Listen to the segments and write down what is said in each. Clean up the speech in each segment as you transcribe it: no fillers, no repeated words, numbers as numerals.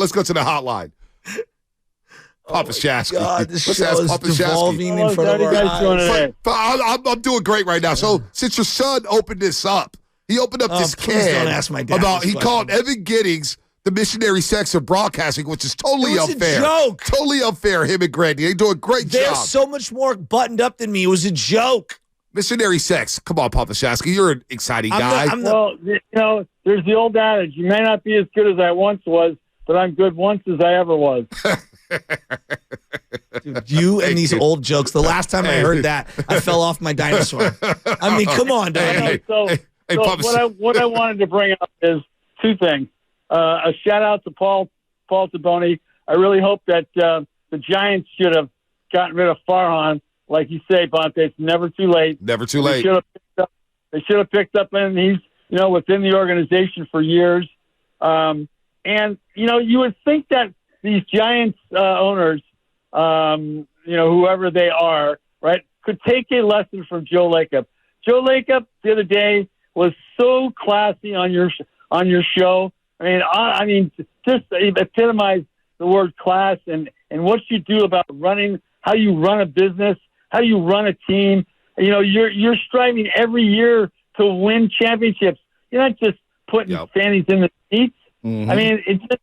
Let's go to the hotline. Papa Shasky. God, this Let's show ask is Papa devolving Shasky. in front of our eyes. But I'm doing great right now. So since your son opened this up, he opened up this please can don't ask my dad about this he called Evan Giddings the missionary sex of broadcasting, which is totally It was unfair. a joke. Totally unfair. Him and Grandy, they do a great They're job. so much more buttoned up than me. It was a joke. Missionary sex. Come on, Papa Shasky. You're an exciting guy. Well, there's the old adage: you may not be as good as I once was, but I'm good once as I ever was. Dude, you and these old jokes. The last time I heard that, I fell off my dinosaur. I mean, come on, Dad. What I wanted to bring up is two things. A shout out to Paul Taboni. I really hope that the Giants should have gotten rid of Farhan. Like you say, Bonte, it's never too late. Never too late. They should have picked up, and he's within the organization for years. And you would think that these Giants owners, whoever they are, right, could take a lesson from Joe Lacob. Joe Lacob the other day was so classy on your show. I mean, just epitomize the word class and what you do about how you run a business, how you run a team. You're striving every year to win championships. You're not just putting fannies in the seats. Mm-hmm. I mean, it's just,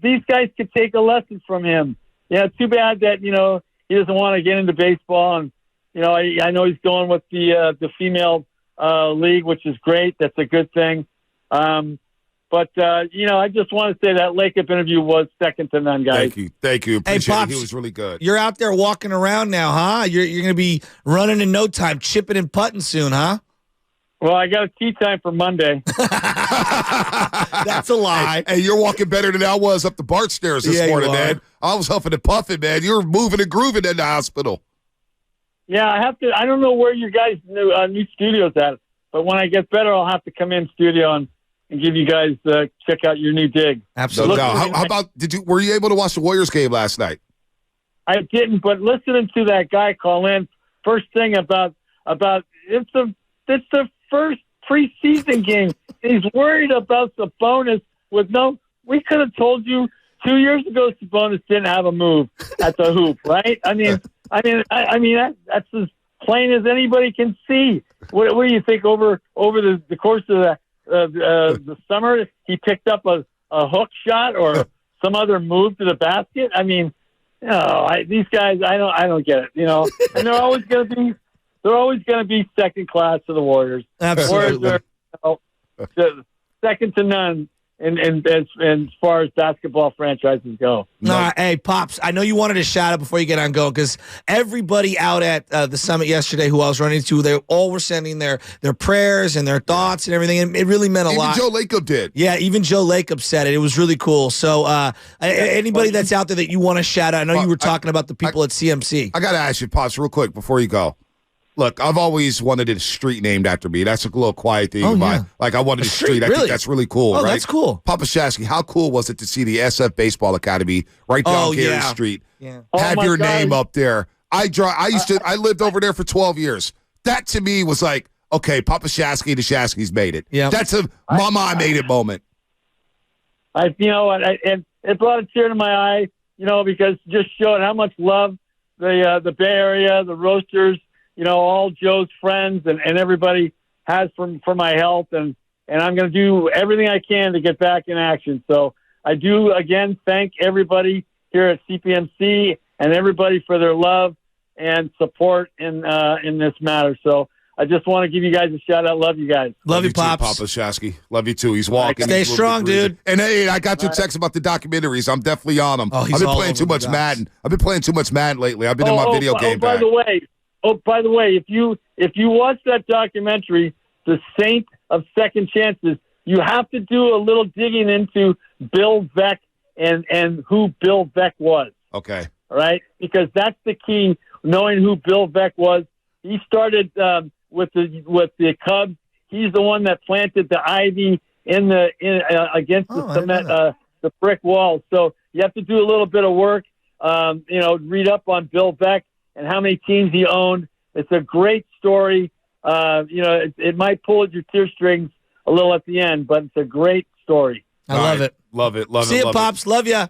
these guys could take a lesson from him. Yeah, too bad that, he doesn't want to get into baseball. And, I know he's going with the female league, which is great. That's a good thing. But I just want to say that Lacob interview was second to none, guys. Thank you. Appreciate Pops, it. He was really good. You're out there walking around now, huh? You're going to be running in no time, chipping and putting soon, huh? Well, I got a tea time for Monday. That's a lie. Hey, you're walking better than I was up the BART stairs this morning, man. I was huffing and puffing, man. You're moving and grooving in the hospital. Yeah, I don't know where your guys' new studio's at, but when I get better, I'll have to come in studio and give you guys check out your new dig. Absolutely. No, how about were you able to watch the Warriors game last night? I didn't, but listening to that guy call in, first thing about it's the first preseason game. He's worried about Sabonis we could have told you 2 years ago Sabonis didn't have a move at the hoop, right? I mean that's as plain as anybody can see. What do you think over the course of the summer he picked up a hook shot or some other move to the basket? I mean, these guys, I don't get it, and they're always going to be second class to the Warriors. Absolutely. Warriors are second to none as far as basketball franchises go. Hey, Pops, I know you wanted to shout out before you get on going because everybody out at the summit yesterday who I was running to, they all were sending their prayers and their thoughts and everything, and it really meant a lot. Even Joe Lacob did. Yeah, even Joe Lacob said it. It was really cool. So anybody that's out there that you want to shout out, I know you were talking about the people at CMC. I got to ask you, Pops, real quick before you go. Look, I've always wanted a street named after me. That's a little quiet thing. Yeah. Like, I wanted a street. I really? think that's really cool, right? That's cool. Papa Shasky, how cool was it to see the SF Baseball Academy right down Gary Street? Yeah. Have your name up there. I lived over there for 12 years. That, to me, was like, okay, Papa Shasky, the Shaskys made it. Yeah. That's a mama, I made it moment. And it brought a tear to my eye, because it just showed how much love the Bay Area, the Roasters, all Joe's friends and everybody has for my health. And I'm going to do everything I can to get back in action. So I do, again, thank everybody here at CPMC and everybody for their love and support in this matter. So I just want to give you guys a shout out. Love you guys. Love you, Pops. Too, Papa Shasky. Love you too. He's walking. Stay strong, dude. And hey, I got your text about the documentaries. I'm definitely on them. I've been playing too much Madden. I've been playing too much Madden lately. I've been in my video game bag. By the way, if you watch that documentary, The Saint of Second Chances, you have to do a little digging into Bill Veeck and who Bill Veeck was. Okay. All right? Because that's the key, knowing who Bill Veeck was. He started with the Cubs. He's the one that planted the ivy against the cement, the brick wall. So you have to do a little bit of work. Read up on Bill Veeck and how many teams he owned. It's a great story. It might pull at your tear strings a little at the end, but it's a great story. I love it. Love it. See you, Pops. Love ya.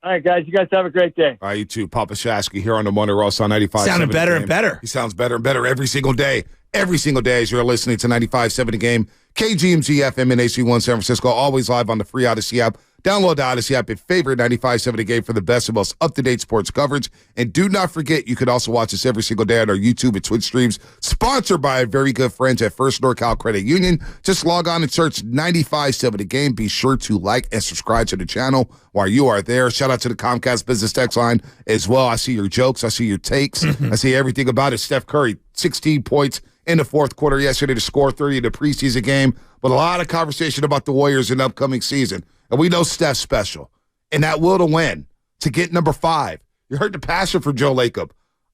All right, guys. You guys have a great day. All right, you too. Papa Shasky here on the Monday Ross on 95.7. Sounding better and better. He sounds better and better every single day. Every single day as you're listening to 95.7 The Game. KGMG FM and AC1 San Francisco. Always live on the free Odyssey app. Download the Odyssey app and favorite 95.7 The Game for the best and most up-to-date sports coverage. And do not forget, you can also watch us every single day on our YouTube and Twitch streams, sponsored by our very good friends at First NorCal Credit Union. Just log on and search 95.7 The Game. Be sure to like and subscribe to the channel while you are there. Shout out to the Comcast Business Text line as well. I see your jokes. I see your takes. I see everything about it. Steph Curry, 16 points in the fourth quarter yesterday to score 30 in the preseason game. But a lot of conversation about the Warriors in the upcoming season. And we know Steph's special. And that will to win, to get number 5. You heard the passion for Joe Lacob.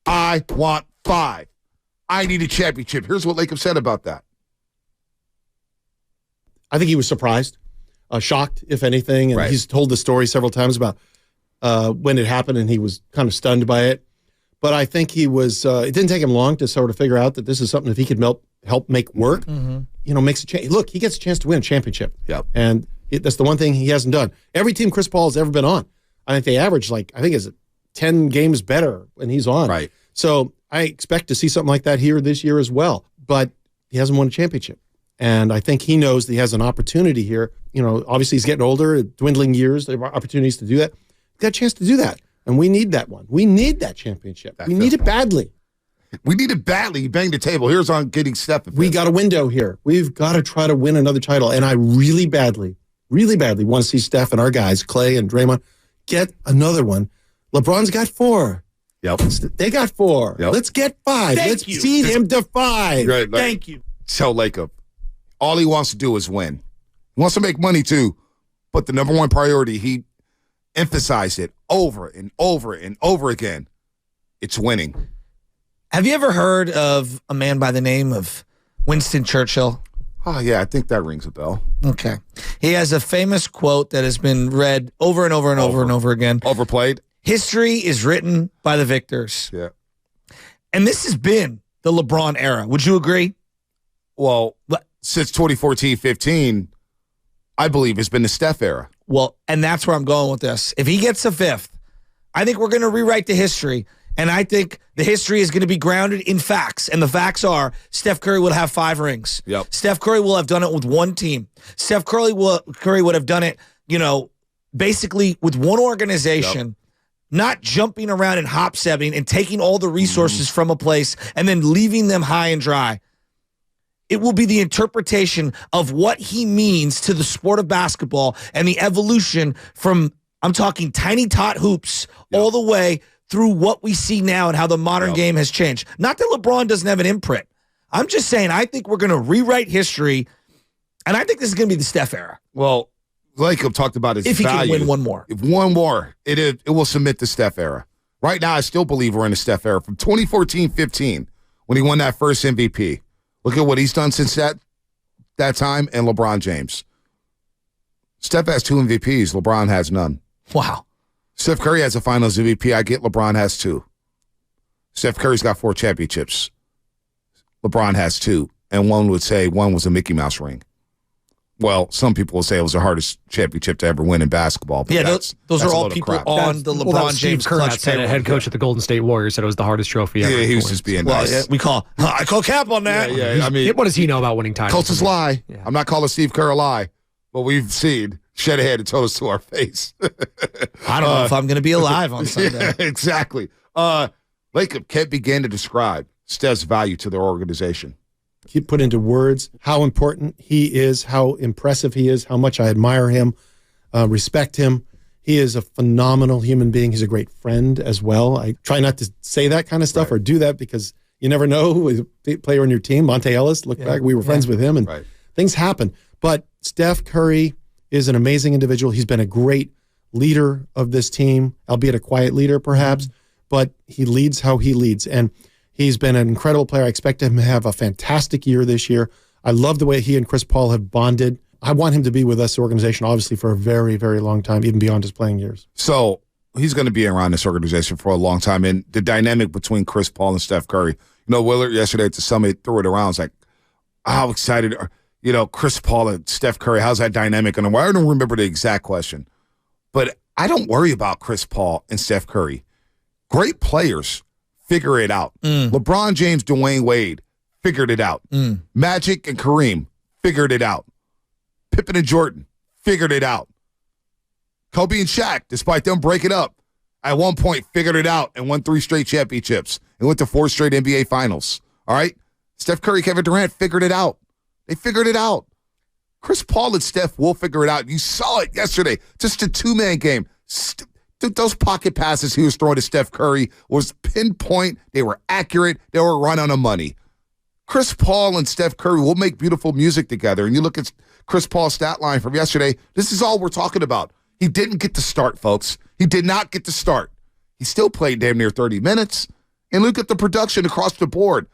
I want 5. I need a championship. Here's what Lacob said about that. I think he was surprised, shocked, if anything. And he's told the story several times about when it happened, and he was kind of stunned by it. But I think he was, it didn't take him long to sort of figure out that this is something, if he could help make work, makes a change. Look, he gets a chance to win a championship. Yep. And that's the one thing he hasn't done. Every team Chris Paul has ever been on, I think they average is 10 games better when he's on. Right. So I expect to see something like that here this year as well. But he hasn't won a championship. And I think he knows that he has an opportunity here. Obviously he's getting older, dwindling years, there are opportunities to do that. He's got a chance to do that. And we need that one. We need that championship. We need it badly. We need it badly. You banged the table. Here's on getting Steph. We got a window here. We've got to try to win another title. And I really badly want to see Steph and our guys, Clay and Draymond, get another one. LeBron's got 4. Yep. They got 4. Yep. Let's get 5. Let's seed him to 5. Right, Thank you. Tell Lacob, all he wants to do is win. He wants to make money too, but the number one priority, he emphasized it over and over and over again. It's winning. Have you ever heard of a man by the name of Winston Churchill? Oh, yeah, I think that rings a bell. Okay. He has a famous quote that has been read over and over and over and over again. Overplayed? History is written by the victors. Yeah. And this has been the LeBron era. Would you agree? Well, since 2014-15, I believe it's been the Steph era. Well, and that's where I'm going with this. If he gets a 5th, I think we're going to rewrite the history. And I think the history is going to be grounded in facts. And the facts are Steph Curry would have 5 rings. Yep. Steph Curry will have done it with one team. Steph Curry would have done it, basically with one organization, not jumping around and hop-stepping and taking all the resources from a place and then leaving them high and dry. It will be the interpretation of what he means to the sport of basketball and the evolution from, I'm talking tiny tot hoops, all the way through what we see now and how the modern game has changed. Not that LeBron doesn't have an imprint. I'm just saying I think we're going to rewrite history, and I think this is going to be the Steph era. Well, Lacob talked about his if he value. can win one more. If one more, it will submit the Steph era. Right now, I still believe we're in the Steph era. From 2014-15, when he won that first MVP, look at what he's done since that time, and LeBron James. Steph has 2 MVPs. LeBron has none. Wow. Steph Curry has a Finals MVP. I get LeBron has 2. Steph Curry's got 4 championships. LeBron has 2. And one would say one was a Mickey Mouse ring. Well, some people will say it was the hardest championship to ever win in basketball. But those are all people on the LeBron James clutch payroll. Head coach at the Golden State Warriors said it was the hardest trophy ever. Yeah, he was just being nice. I call cap on that. Yeah, I mean, what does he know about winning titles? Coaches lie. Yeah. I'm not calling Steve Kerr a lie, but we've seen shed ahead and told us to our face. I don't know if I'm going to be alive on Sunday. Yeah, exactly. Lacob can't begin to describe Steph's value to their organization. He put into words how important he is, how impressive he is, how much I admire him, respect him. He is a phenomenal human being. He's a great friend as well. I try not to say that kind of stuff or do that because you never know. A player on your team, Monte Ellis, look back, we were friends with him, and things happen. But Steph Curry is an amazing individual. He's been a great leader of this team, albeit a quiet leader perhaps, but he leads how he leads. And he's been an incredible player. I expect him to have a fantastic year this year. I love the way he and Chris Paul have bonded. I want him to be with us organization, obviously, for a very, very long time, even beyond his playing years. So he's going to be around this organization for a long time. And the dynamic between Chris Paul and Steph Curry, Willard yesterday at the summit threw it around. It's like, how excited are Chris Paul and Steph Curry, how's that dynamic? And I don't remember the exact question. But I don't worry about Chris Paul and Steph Curry. Great players figure it out. LeBron James, Dwayne Wade figured it out. Magic and Kareem figured it out. Pippen and Jordan figured it out. Kobe and Shaq, despite them breaking up, at one point figured it out and won 3 straight championships and went to 4 straight NBA finals. All right? Steph Curry, Kevin Durant figured it out. They figured it out. Chris Paul and Steph will figure it out. You saw it yesterday. Just a 2-man game. Those pocket passes he was throwing to Steph Curry was pinpoint. They were accurate. They were right on the money. Chris Paul and Steph Curry will make beautiful music together. And you look at Chris Paul's stat line from yesterday, this is all we're talking about. He didn't get to start, folks. He did not get to start. He still played damn near 30 minutes. And look at the production across the board.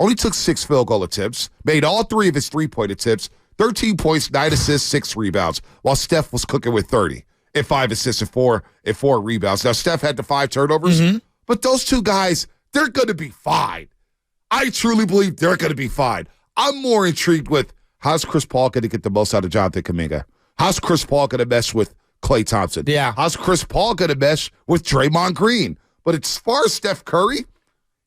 Only took 6 field goal attempts, made all 3 of his 3-point attempts, 13 points, 9 assists, 6 rebounds, while Steph was cooking with 30 and 5 assists and 4 rebounds. Now, Steph had the 5 turnovers, but those 2 guys, they're going to be fine. I truly believe they're going to be fine. I'm more intrigued with how's Chris Paul going to get the most out of Jonathan Kuminga? How's Chris Paul going to mesh with Klay Thompson? Yeah. How's Chris Paul going to mesh with Draymond Green? But as far as Steph Curry,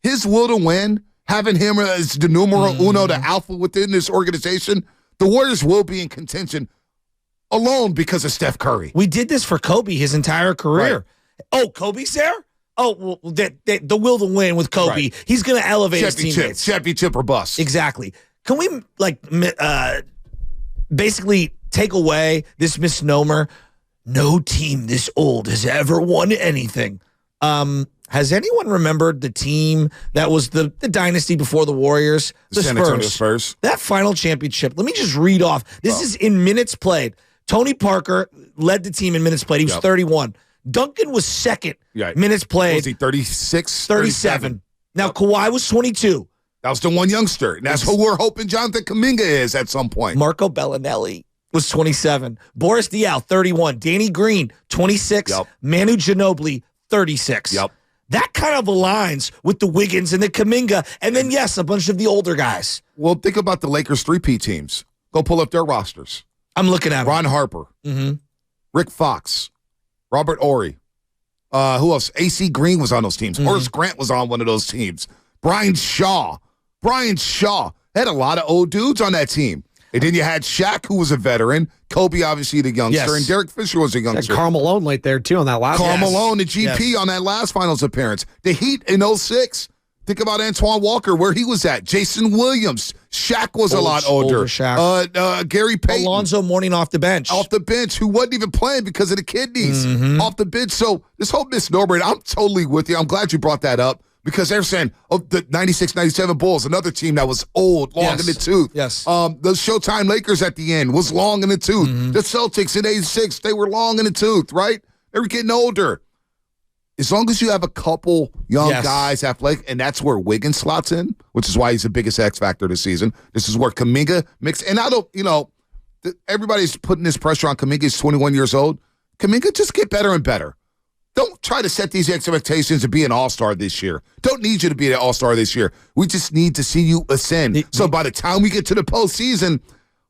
his will to win, having him as the numero uno, the alpha within this organization, the Warriors will be in contention alone because of Steph Curry. We did this for Kobe his entire career. Right. Oh, Kobe's there? Oh, well, the will to win with Kobe. Right. He's going to elevate his teammates. Championship or bust. Exactly. Can we, basically take away this misnomer? No team this old has ever won anything. Has anyone remembered the team that was the dynasty before the Warriors? The San Antonio Spurs. That final championship. Let me just read off. This is in minutes played. Tony Parker led the team in minutes played. He was 31. Duncan was second. Right. Minutes played. Was he 36? 37. Now, Kawhi was 22. That was the one youngster. And that's who we're hoping Jonathan Kuminga is at some point. Marco Bellinelli was 27. Boris Diaw, 31. Danny Green, 26. Yep. Manu Ginobili, 36. Yep. That kind of aligns with the Wiggins and the Kuminga, and then, yes, a bunch of the older guys. Well, think about the Lakers 3P teams. Go pull up their rosters. I'm looking at Ron Harper, Rick Fox, Robert Ory. Who else? AC Green was on those teams. Horace Grant was on one of those teams. Brian Shaw had a lot of old dudes on that team. And then you had Shaq, who was a veteran. Kobe, obviously, the youngster. And Derek Fisher was a youngster. Karl Malone right there, too, on that last Karl Malone, the GP on that last finals appearance. The Heat in 06. Think about Antoine Walker, where he was at. Jason Williams. Shaq was a lot older. Shaq. Gary Payton. Alonzo Mourning off the bench. Who wasn't even playing because of the kidneys. Off the bench. So this whole misnomer, I'm totally with you. I'm glad you brought that up. Because they're saying, the 96, 97 Bulls, another team that was old, long in the tooth. Yes. The Showtime Lakers at the end was long in the tooth. The Celtics in 86, they were long in the tooth, right? They were getting older. As long as you have a couple young guys athletic, and that's where Wiggins slots in, which is why he's the biggest X factor this season. This is where Kuminga mix. And I don't, everybody's putting this pressure on Kuminga. He's 21 years old. Kuminga, just get better and better. Don't try to set these expectations to be an all-star this year. Don't need you to be an all-star this year. We just need to see you ascend. So by the time we get to the postseason,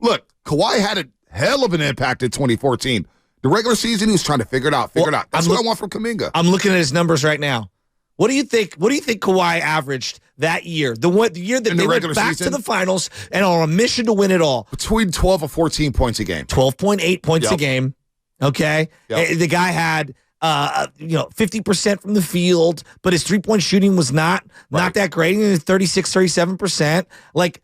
look, Kawhi had a hell of an impact in 2014. The regular season, he was trying to figure it out. That's what I want from Kuminga. I'm looking at his numbers right now. What do you think Kawhi averaged that year? The year that they went back to the finals and on a mission to win it all. Between 12 or 14 points a game. 12.8 points a game. Okay? Yep. The guy had 50% from the field, but his three-point shooting was not that great. 36, 37%. Like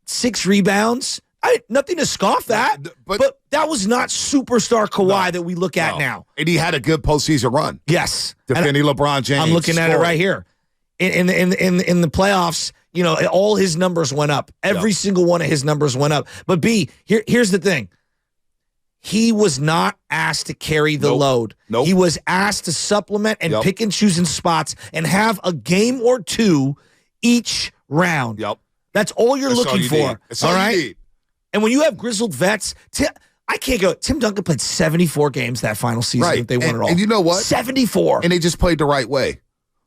6 rebounds. Nothing to scoff at, but that was not superstar Kawhi that we look at now. And he had a good postseason run. Yes. Defending LeBron James. I'm looking at it right here. In the playoffs, all his numbers went up. Every single one of his numbers went up. But B, here's the thing. He was not asked to carry the load. He was asked to supplement and pick and choose in spots and have a game or two each round. That's all you're looking for. That's all right? You need. And when you have grizzled vets, I can't go. Tim Duncan played 74 games that final season if they won it all. And you know what? 74. And they just played the right way.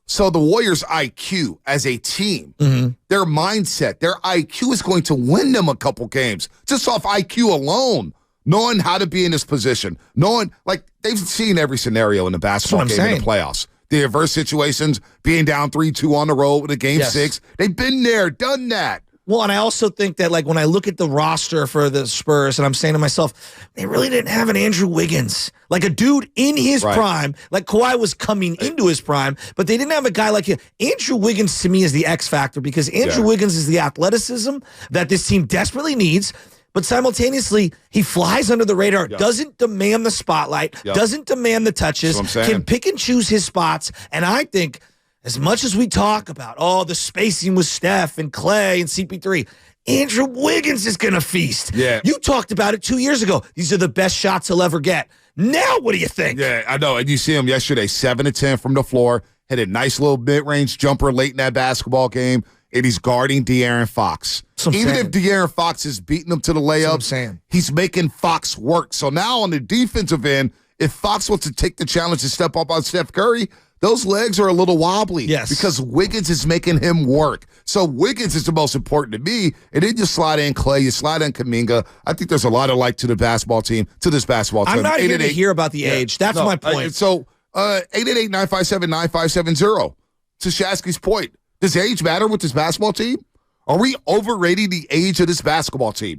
So the Warriors' IQ as a team, Mm-hmm. their mindset, their IQ is going to win them a couple games just off IQ alone. Knowing how to be in this position, knowing, like, they've seen every scenario in the basketball game in the playoffs. The adverse situations, being down 3-2 on the road with a game 6. They've been there, done that. Well, and I also think that, like, when I look at the roster for the Spurs, and I'm saying to myself, they really didn't have an Andrew Wiggins. Like a dude in his prime, like Kawhi was coming into his prime, but they didn't have a guy like him. Andrew Wiggins, to me, is the X factor because Andrew Wiggins is the athleticism that this team desperately needs. But simultaneously, he flies under the radar, doesn't demand the spotlight, doesn't demand the touches, can pick and choose his spots. And I think as much as we talk about, the spacing with Steph and Clay and CP3, Andrew Wiggins is going to feast. Yeah. You talked about it 2 years ago. These are the best shots he'll ever get. Now, what do you think? Yeah, I know. And you see him yesterday, 7-10 from the floor, hit a nice little mid-range jumper late in that basketball game, and he's guarding De'Aaron Fox. Even if De'Aaron Fox is beating him to the layup, he's making Fox work. So now on the defensive end, if Fox wants to take the challenge and step up on Steph Curry, those legs are a little wobbly because Wiggins is making him work. So Wiggins is the most important to me. And then you slide in Clay, you slide in Kuminga. I think there's a lot of like to the basketball team, to this basketball team. I'm not here to hear about the age. That's my point. So 888-957-9570. To Shasky's point, does age matter with this basketball team? Are we overrating the age of this basketball team?